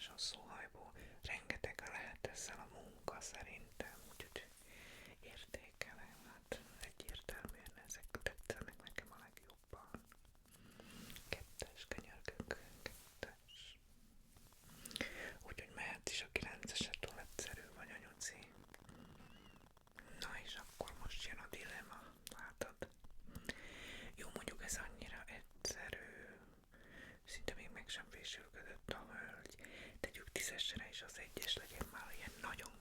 és hosszú hajból. Rengeteg lehet ezzel a munka szerintem, úgyhogy értékelem, hát egyértelműen ezek tetszenek nekem a legjobban. Kettes, könyörgök, kettes. Úgyhogy mehet is a 9-eset, túl egyszerű vagy a nyuci. Na és akkor most jön a dilemma, látod? Jó, mondjuk ez annyira egyszerű, szinte még meg sem fésülködött a hölgy. Tegyük 10-esre is az 1-es, legyen már ilyen nagyon